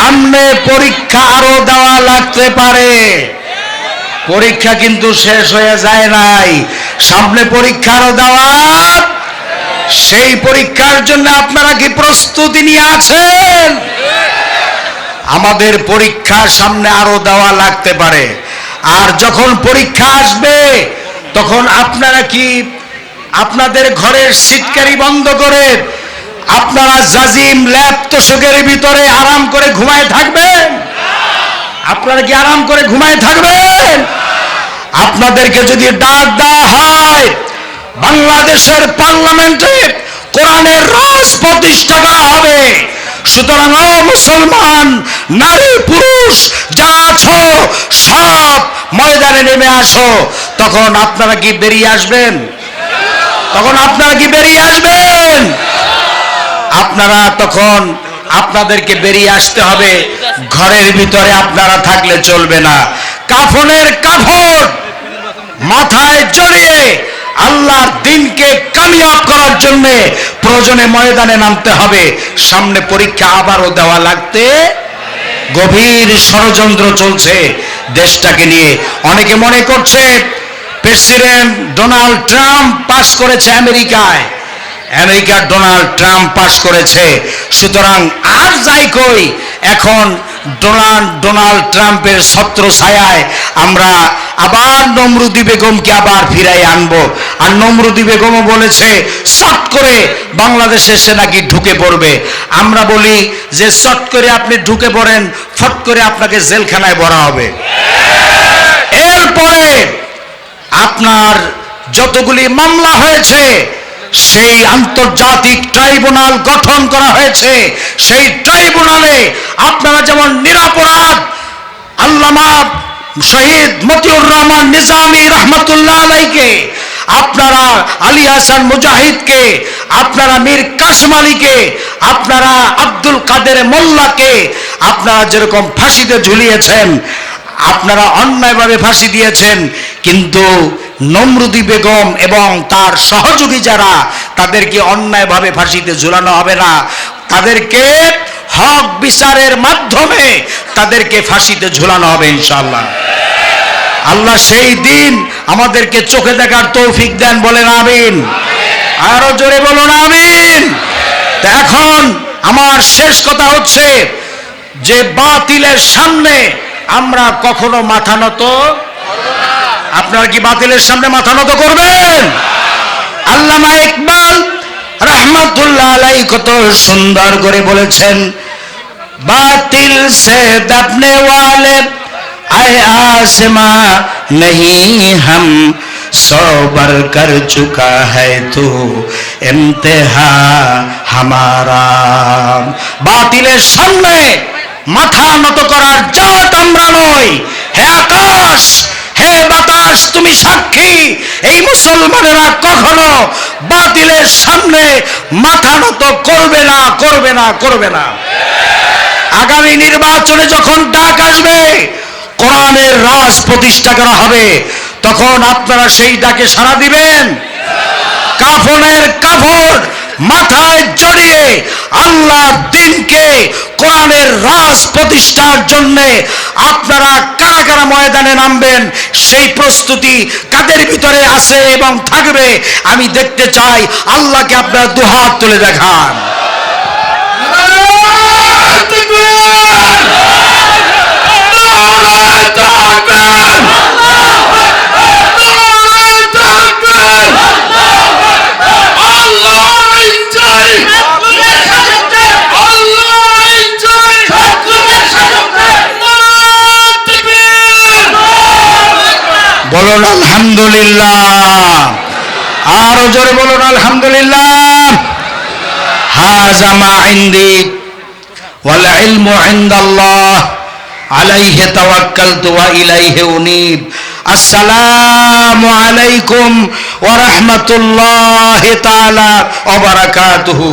সামনে পরীক্ষা আরো দেওয়া লাগতে পারে। পরীক্ষা কিন্তু শেষ হয়ে যায় নাই, সামনে পরীক্ষা আরো দেওয়া। সেই পরীক্ষার জন্য আপনারা কি প্রস্তুতি নিয়ে আছেন? আমাদের পরীক্ষা সামনে আরো দেওয়া লাগতে পারে। আর যখন পরীক্ষা আসবে তখন আপনারা কি আপনাদের ঘরের সিটকারি বন্ধ করে আপনারা জাজিম ল্যাব তোষকের ভিতরে আরাম করে ঘুমায় থাকবেন? আপনারা কি আরাম করে ঘুমায় থাকবেন? আপনাদেরকে যদি ডাক দেওয়া হয় বাংলাদেশের পার্লামেন্টে কোরআনের রাজ প্রতিষ্ঠা করা হবে, সুতরাং ও মুসলমান নারী পুরুষ যারা আছো সব ময়দানে নেমে আসো। তখন আপনারা কি বেরিয়ে আসবেন? তখন আপনারা কি বেরিয়ে আসবেন? আপনারা তখন আপনাদেরকে বেরিয়ে আসতে হবে, ঘরের ভিতরে আপনারা থাকলে চলবে না। কাফনের কাপড় মাথায় জড়িয়ে আল্লাহর দ্বীনকে কামিয়াব করার জন্য প্রয়োজনে ময়দানে নামতে হবে। সামনে পরীক্ষা আবারও দেওয়া লাগতে। গভীর ষড়যন্ত্র চলছে দেশটাকে নিয়ে। অনেকে মনে করছে প্রেসিডেন্ট ডোনাল্ড ট্রাম্প পাস করেছে আমেরিকায়, আমেরিকার ডোনাল্ড ট্রাম্প পাস করেছে, সুতরাং আর যাই কই এখন ডোনাল্ড ট্রাম্পের ছত্র ছায়ায় আমরা আবার নমরুদি বেগমকে আবার ফিরাই আনবো। আর নমরুদি বেগমও বলেছে শট করে বাংলাদেশে সে নাকি ঢুকে পড়বে। আমরা বলি যে শট করে আপনি ঢুকে পড়েন, ফট করে আপনাকে জেলখানায় ভরা হবে। এরপরে আপনার যতগুলি মামলা হয়েছে সেই আন্তর্জাতিক ট্রাইব্যুনাল গঠন করা হয়েছে, সেই ট্রাইব্যুনালে আপনারা যেমন নিরপরাধ আল্লামা শহীদ মতিউর রহমান নিজামী রহমতুল্লাহ আলাইকে, আপনারা আলী হাসান মুজাহিদকে, আপনারা মীর কাসেম আলীকে, আপনারা আব্দুল কাদের মোল্লাকে আপনারা যেরকম ফাঁসিতে ঝুলিয়েছেন, আপনারা অন্যায়ভাবে ফাঁসি দিয়েছেন, কিন্তু নমরুদি বেগম এবং তার সহযোগী যারা তাদেরকে অন্যায়ভাবে ফাঁসিতে ঝুলানো হবে না, তাদেরকে হক বিচারের মাধ্যমে তাদেরকে ফাঁসিতে ঝুলানো হবে ইনশাআল্লাহ। আল্লাহ সেই দিন আমাদেরকে চোখে দেখার তৌফিক দেন, বলেন আমিন। আরো জোরে বলুন আমিন। এখন আমার শেষ কথা হচ্ছে যে বাতিলের সামনে আমরা কখনো মাথা নত। আপনারা কি বাতিলের সামনে মাথা নত করবেন? আল্লামা ইকবাল রহমতুল্লাহ আলাইহি কত সুন্দর করে বলেছেন, বাতিল সে দবনে ওয়ালে আয়ে आसमां नहीं हम सौ बर कर चुका है तू इम्तिहा हमारा। বাতিলের সামনে মাথা নত করার জাত আমরা নই। হে আকাশ, হে বাতাস, তুমি সাক্ষী, এই মুসলমানেরা কখনো বাতিলের সামনে মাথা নত করবে না, করবে না, করবে না। আগামী নির্বাচনে যখন ডাক আসবে কোরআনের রাজ প্রতিষ্ঠা করা হবে, তখন আপনারা সেই ডাকে সাড়া দিবেন। কাফনের কাপড় মাথায় জড়িয়ে আল্লাহর দ্বীনকে কোরআনের রাজ প্রতিষ্ঠার জন্য আপনারা কারা কারা ময়দানে নামবেন, সেই প্রস্তুতি কাদের ভিতরে আছে এবং থাকবে আমি দেখতে চাই। আল্লাহকে আপনারা দুহাত তুলে দেখান। বলুন আলহামদুলিল্লাহ। আরো জোরে বলুন আলহামদুলিল্লাহ। হাযা মা ইনদি ওয়াল ইলমু ইনদাল্লাহ আলাইহি তাওয়াক্কালতু ওয়া ইলাইহি উনীব। আসসালামু আলাইকুম ওয়া রাহমাতুল্লাহি তাআলা ওয়া বারাকাতুহু।